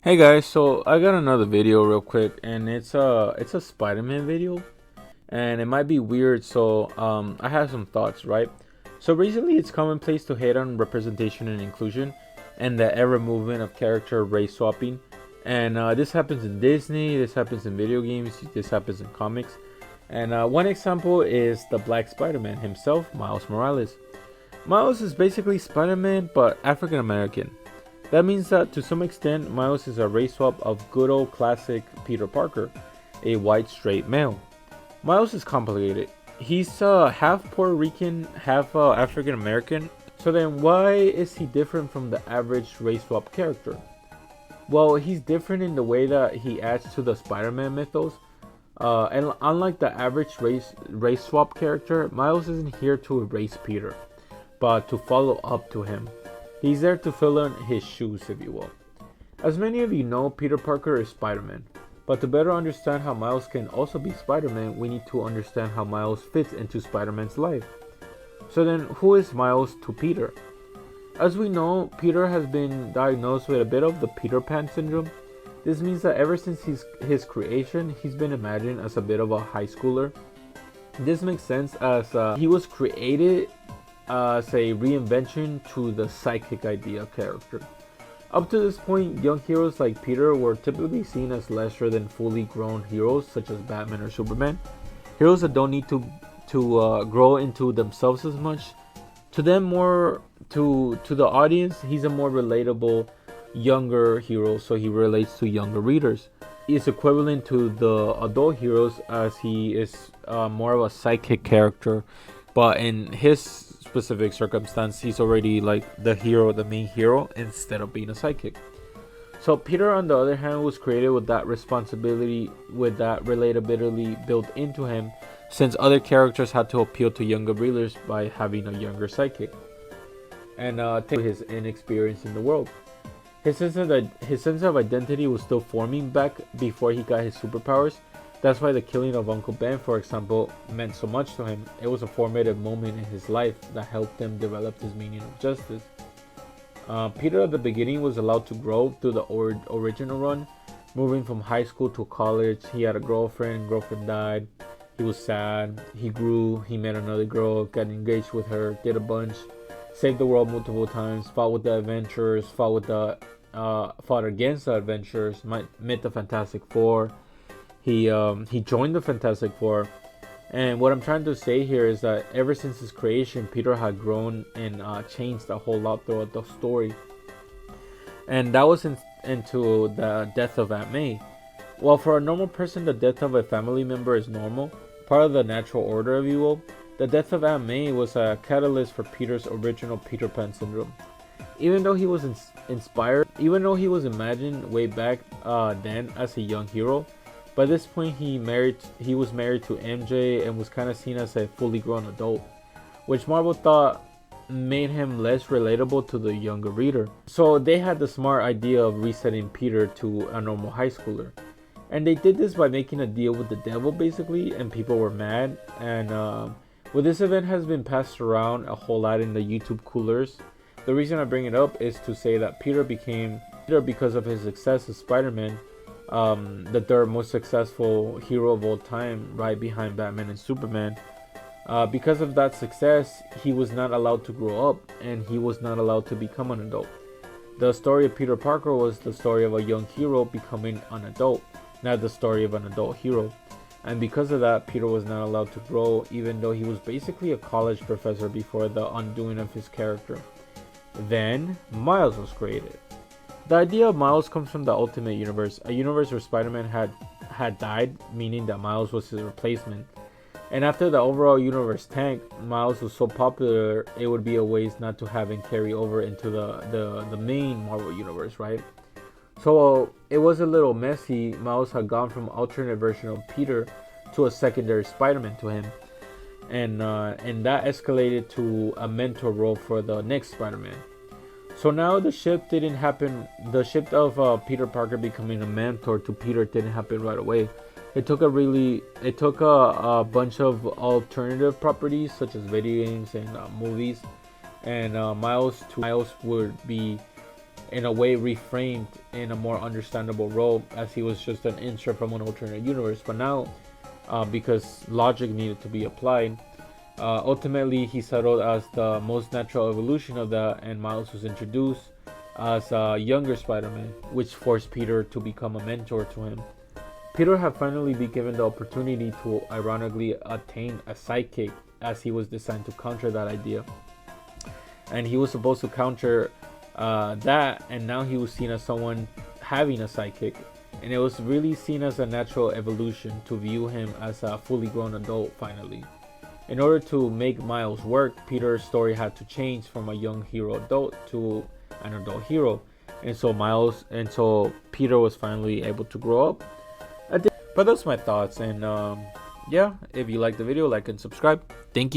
Hey guys, so I got another video real quick, and it's a Spider-Man video, and it might be weird. So I have some thoughts, right? So recently, it's commonplace to hate on representation and inclusion, and the ever movement of character race swapping, and this happens in Disney, this happens in video games, this happens in comics, and one example is the Black Spider-Man himself, Miles Morales. Miles is basically Spider-Man but African American. That means that to some extent, Miles is a race swap of good old classic Peter Parker, a white straight male. Miles is complicated. He's half Puerto Rican, half African American. So then, why is he different from the average race swap character? Well, he's different in the way that he adds to the Spider-Man mythos. And unlike the average race swap character, Miles isn't here to erase Peter, but to follow up to him. He's there to fill in his shoes, if you will. As many of you know, Peter Parker is Spider-Man. But to better understand how Miles can also be Spider-Man, we need to understand how Miles fits into Spider-Man's life. So then, who is Miles to Peter? As we know, Peter has been diagnosed with a bit of the Peter Pan syndrome. This means that ever since his creation, he's been imagined as a bit of a high schooler. This makes sense as he was created as a reinvention to the psychic idea character. Up to this point, young heroes like Peter were typically seen as lesser than fully grown heroes such as Batman or Superman. Heroes that don't need to grow into themselves as much. To them, more to the audience, he's a more relatable younger hero, so he relates to younger readers. He is equivalent to the adult heroes as he is more of a psychic character, but in his specific circumstance, he's already like the hero, the main hero, instead of being a psychic. So Peter, on the other hand, was created with that responsibility, with that relatability built into him, since other characters had to appeal to younger readers by having a younger psychic and take his inexperience in the world. His sense of identity was still forming back before he got his superpowers. That's why the killing of Uncle Ben, for example, meant so much to him. It was a formative moment in his life that helped him develop his meaning of justice. Peter at the beginning was allowed to grow through the original run, moving from high school to college. He had a girlfriend died. He was sad. He grew. He met another girl, got engaged with her, did a bunch, saved the world multiple times, fought with the Adventurers, fought against the Adventurers, met the Fantastic Four. He joined the Fantastic Four, and what I'm trying to say here is that ever since his creation, Peter had grown and changed a whole lot throughout the story, and that was into the death of Aunt May. While for a normal person, the death of a family member is normal, part of the natural order, if you will, the death of Aunt May was a catalyst for Peter's original Peter Pan syndrome. Even though he was inspired, even though he was imagined way back then as a young hero, by this point he was married to MJ and was kind of seen as a fully grown adult, which Marvel thought made him less relatable to the younger reader. So they had the smart idea of resetting Peter to a normal high schooler. And they did this by making a deal with the devil basically, and people were mad. And well, this event has been passed around a whole lot in the YouTube coolers. The reason I bring it up is to say that Peter became Peter because of his success as Spider-Man, the third most successful hero of all time, right behind Batman and Superman. Because of that success, he was not allowed to grow up, and he was not allowed to become an adult. The story of Peter Parker was the story of a young hero becoming an adult, not the story of an adult hero. And because of that, Peter was not allowed to grow, even though he was basically a college professor before the undoing of his character. Then, Miles was created. The idea of Miles comes from the Ultimate Universe, a universe where Spider-Man had died, meaning that Miles was his replacement. And after the overall universe tanked, Miles was so popular, it would be a waste not to have him carry over into the main Marvel Universe, right? So it was a little messy. Miles had gone from alternate version of Peter to a secondary Spider-Man to him. And that escalated to a mentor role for the next Spider-Man. So now the shift didn't happen. The shift of Peter Parker becoming a mentor to Peter didn't happen right away. It took a bunch of alternative properties such as video games and movies, and Miles would be in a way reframed in a more understandable role, as he was just an insert from an alternate universe. But now, because logic needed to be applied, ultimately he settled as the most natural evolution of that, and Miles was introduced as a younger Spider-Man, which forced Peter to become a mentor to him. Peter had finally been given the opportunity to ironically attain a sidekick, as he was designed to counter that idea. And he was supposed to counter that, and now he was seen as someone having a sidekick. And it was really seen as a natural evolution to view him as a fully grown adult finally. In order to make Miles work, Peter's story had to change from a young hero adult to an adult hero. And so Peter was finally able to grow up. But that's my thoughts, and yeah, if you like the video, like and subscribe. Thank you.